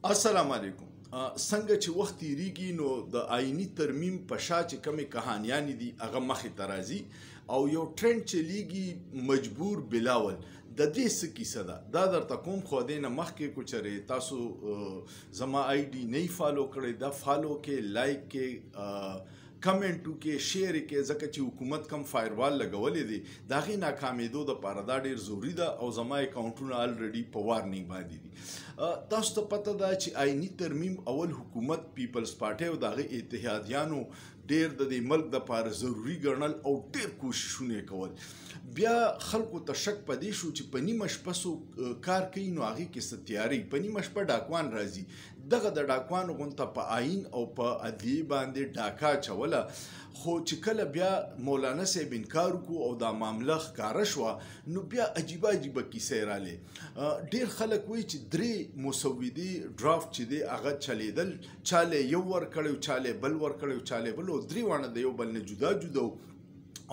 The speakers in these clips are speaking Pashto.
السلام علیکم. څنګه چې وخت تیریږي نو د آئینی ترمیم په شا چې کومې کهانیانې دي هغه مخې ته راځي او یو ټرند چلیږي مجبور بلاول. د دې څه کیسه ده دا درته کوم خو دې نه مخکې کو چرې تاسو زما آی ډي نه فالو کړئ دا فالو کې لایک کې کمنټ وکړئ شیر کې ځکه چې حکومت کم فایروال لګولې دي د هغې ناکامېدو دپاره دا ډېر ضروري ده او زما اکاونټونه الریډي په وارنینګ باندې دي. تاسو ته پته ده چې آئینی ترمیم اول حکومت پیپلز پارټۍ او د هغې اتحادیانو ډېر د دې ملک دپاره ضروري ګڼل او ډېر کوششونه یې کول. بیا خلکو ته شک په دې شو چې په نیمه شپه کار کوي نو هغې کې څه تیاري په نیمه شپه ډاکوان راځي دغه د ډاکوانو غونته په آئین او په عدلیې باندې ډاکا اچوله خو چې کله بیا مولانا صاحب انکار وکړو او دا معامله ښکاره شوه نو بیا عجیبه عجیبه کیسې رالې. ډېر خلک وایي چې درې مسودې ډرافټ چې دی هغه چلیدل چاله یو ورکړی چاله بل ورکړی چاله بل او درې واړه د یو بل نه جدا جدا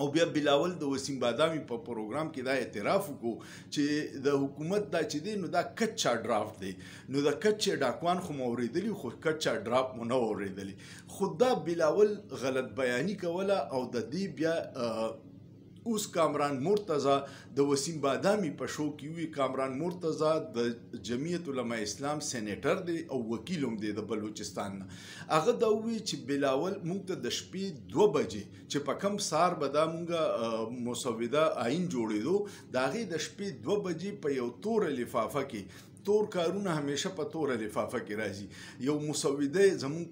او بیا بلاول د وسیم بادامي په پروګرام کې دا اعتراف وکړو چې د حکومت دا چې دی نو دا کچا ډرافټ دی نو د کچې ډاکوان خو مو اورېدلي خو کچا ډرافټ مو نه اورېدلي خو دا بلاول غلط بیاني کوله او د دې بیا اوس کامران مرتضی د وسیم بادامي په شو کې وی کامران مرتضی د جمعیت علماء اسلام سینیټر دی او وکیل هم دی د بلوچستان نه هغه دا وی چې بلاول مونږ ته د شپې 2 بجې چې په کم سار به دا مونږه مسوده آئین جوړېدو د هغې د شپې 2 بجې په یو توره لفافه کې تور کارونه همیشه په توره لفافه کې راځي یو مسوده زمون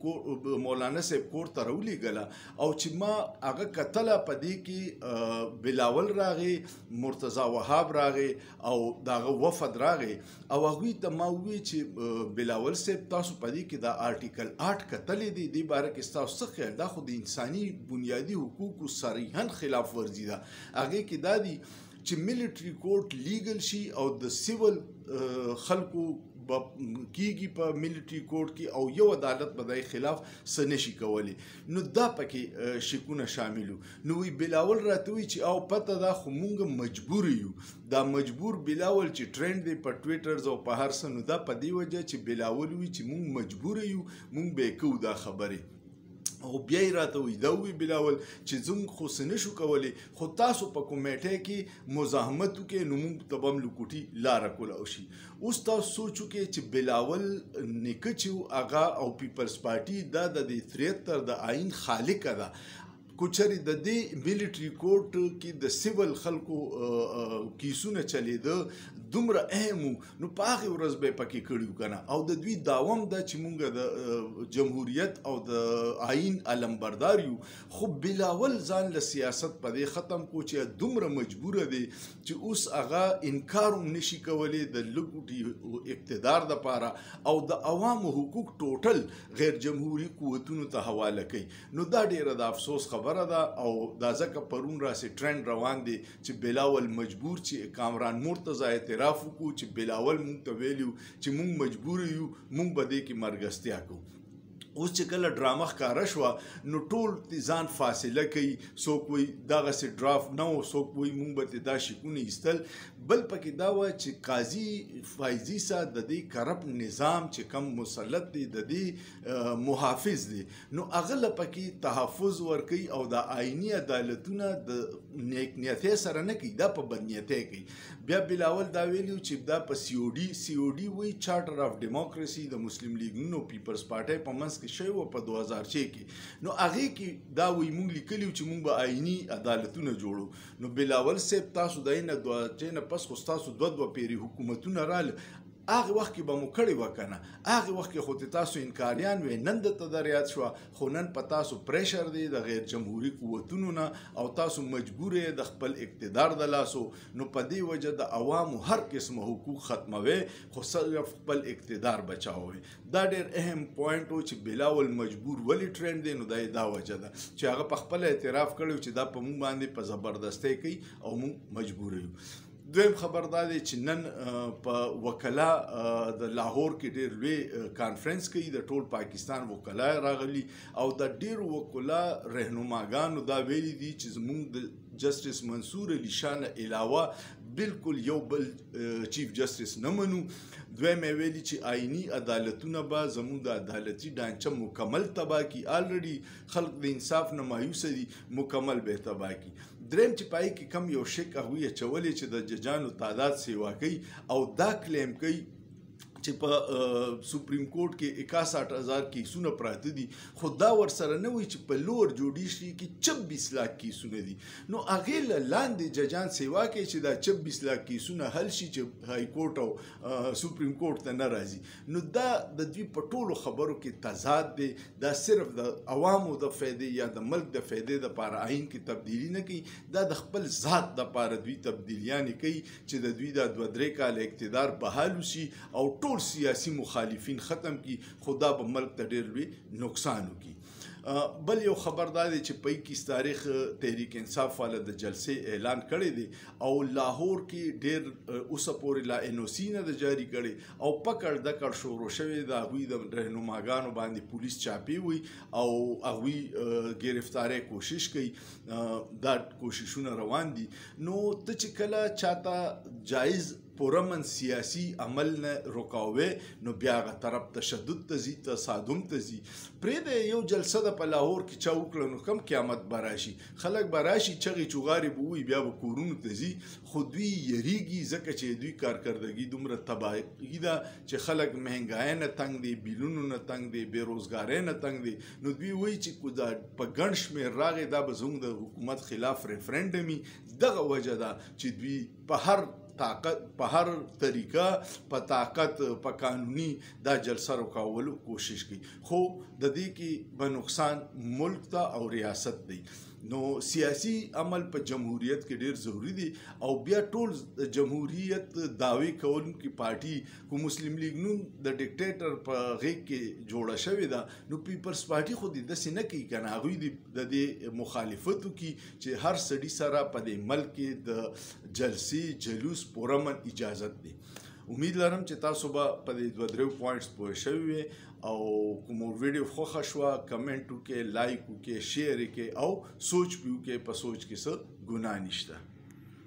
مولانا صاحب کور ته راولیږله او چې ما هغه کتله په دې کې بلاول راغی مرتضی وهاب راغی او دغه وفد راغی او هغوی ته ما ووی چې بلاول صاحب تاسو په دې کې د آرټیکل 8 کتلې دی دې باره کې ستاسو څه خیال دا خو د انساني بنیادي حقوقو صریحا خلاف ورزي ده هغې کې دا دي چې ملټري کورټ لیګل شي او د سیول خلکو کیږي په ملټري کورټ کې او یو عدالت به د خلاف څه نشي کولی نو دا پکې شکونه شاملو نو وی بلاول راته وی چې او پته دا خو مونږ مجبور یو دا مجبور بلاول چې ټرند دی په ټویټرز او په هر څه نو دا په دې وجه چې بلاول وی چې مونږ مجبور یو مونږ به کوو دا خبرې او بیا یې راته وی دا وی بلاول چې زموږ خو څه نشو کولی خو تاسو په کمیټۍ کې مزاحمت وکړئ نو موږ ته به هم لوکوټي لاره کولاو شي. اوس تاسو سوچ وکړئ چې بلاول نیکه چې هغه او پیپلز پارټي دا د 73 د آئین خالقه ده کوچري د دې ملټري کورټ کې د سیول خلکو کیسونه چلیده دومره اهم نو په هغې ورځ به یې پکې کړي که نه او د دوی داوم ده چې مونږ د جمهوریت او د آئین علمبردار یو خو بلاول ځان له سیاست په دې ختم کو چې دومره مجبوره دی چې اوس هغه انکار هم نشي کولی د لږ اقتدار دپاره او د عوامو حقوق ټوټل غیر جمهوري قوتونو ته حواله کوي نو دا ډېره د افسوس خبره ده او دا ځکه پرون راسې ټرند روان دی چې بلاول مجبور چې کامران مرتضی اعتراف وکړو چې بلاول مونږ ته ویلي چې مونږ مجبور یو مونږ به دې کې مرګستیا کوو. اوس چې کله ډرامه ښکاره شوه نو ټول ځان فاصله کوي څوک وایي دغسې ډرافټ نه و څوک وایي مونږ به دا شکونه ایستل بل پکې دا وه چې قاضي فایزي صاحب د دې کرپټ نظام چې کم مسلط دی د دې محافظ دی نو هغه له پکې تحفظ ورکوي او د آئیني عدالتونه د نیک نیتۍ سره نه کوي دا په بدنیتۍ کوي. بیا بلاول دا ویلي چې دا په سی او ډي وایي چارټر اف ډیموکراسي د مسلم لیګونو پیپلز پارټۍ په منځ شوی و په 2006 کې نو هغې کې دا وایي مونږ لیکلي چې مونږ به آئیني عدالتونه جوړو نو بلاول صاحب تاسو د دې نه پس خو ستاسو 2 پیري حکومتونه راله هغه وخت کې به مو کړې وه که نه هغې وخت کې خو تاسو انکاریان وې نن درته در یاد شوه خو نن په تاسو پریشر دی د غیر جمهوري قوتونو نه او تاسو مجبور یې د خپل اقتدار د لاسو نو په دې وجه د عوامو هر قسمه حقوق ختموي خو صرف خپل اقتدار بچاوي. دا ډېر اهم پوینټ و چې بلاول مجبور ولې ټرند دی نو دا وجه ده چې هغه په خپل اعتراف کړی چې دا په مونږ باندې په زبردستۍ کوي او مونږ مجبور یو. دویم خبر دا دی چې نن په وکلا د لاهور کې ډېر لوی کانفرنس کوي د ټول پاکستان وکلا راغلي او د ډېرو وکلا رهنماګانو دا ویلي دي چې زموږ د جسټس منصور علي شاه نه علاوه بالکل یو بل چیف جسټس نه منو دویم یې ویلي چې آئینی عدالتونه به زموږ د عدالتي ډانچه مکمل تباه کړي. آلریډي خلک د انصاف نه مایوسه دي، مکمل به تباه کړي. دریم چې پای کې کم یو شک هغوی اچولی چې د ججانو تعداد سیوا کوي او دا کلیم کوي چې په سپریم کورټ کې 61,000 کیسونه پراته دي، خو دا ورسره نه وي چې په لوور جوډیشري کې 26 لاک کیسونه دي. نو هغې له لاندې ججان سیوا کوي چې دا 26 لاک کیسونه حل شي چې های کورټ او سپریم کورټ ته نه راځي. نو دا د دوی په ټولو خبرو کې تضاد دی. دا صرف د عوامو د فایدې یا د ملک د فایدې دپاره آئین کې تبدیلي نه کوي، دا د خپل ذات دپاره دوی تبدیلیانې کوي چې د دوی دا 2-3 کاله اقتدار بحال وشي او ټول سیاسي مخالفین ختم کی، خدا به ملک ته ډېر لوی نقصان وکړي. بل یو خبر دا دی چې په 21 تاریخ تحریک انصاف والا د جلسې اعلان کړی دی او لاهور کې ډېر اوسه پورې لا NOC نه د جاري کړی او پکړ دکړ شروع شوی د هغوی د رهنماګانو باندې پولیس چاپی وي او هغوی ګرفتارۍ کوشش کوي. دا کوششونه روان دي. نو ته چې کله چاته جایز پرامن سیاسي عمل نه رکاوي نو بیا هغه طرف تشدد ته ځي، تصادم ته ځي. پرېږده یو جلسه ده په لاهور کې چا وکړه نو کم قیامت به راشي، خلک به راشي چغې چوغارې به ووایي، بیا به کورونو ته ځي. خو دوی یریږي ځکه چې دوی کارکردګي دومره تباهي ده چې خلک مهنګای نه تنګ دي، بیلونو نه تنګ دي، بېروزګارۍ نه تنګ دي. نو دوی وایي چې دا په ګڼ شمېر راغی دا به زموږ د حکومت خلاف ریفرنډم وي. دغه وجه ده چې دوی په هر طاقت په هر طریقه په طاقت په قانوني دا جلسه رکاولو کوشش کوي، خو د دې کې به نقصان ملک ته او ریاست دی. نو سیاسي عمل په جمهوریت کې ډېر ضروری دی او بیا ټول جمهوریت دعوی کوونکي پارټي کو مسلم لیگ نون د ډیکټیټر په غېږ کې جوړه شوې ده، نو پیپلز پارټي خو دې داسې نه کوي که نه، هغوی د دې مخالفت وکړي چې هر سړي سره په دې ملک کې د جلسې جلوس پرامن اجازت دی. امید لرم چې تاسو به په دې 2-3 پوینټس پوه شوي وي او کوم ویډیو خوښه شوه کمنټ وکړئ، لایک وکړئ، شیر وکړئ او سوچ به وکړئ. په سوچ کې څه ګناه نشته.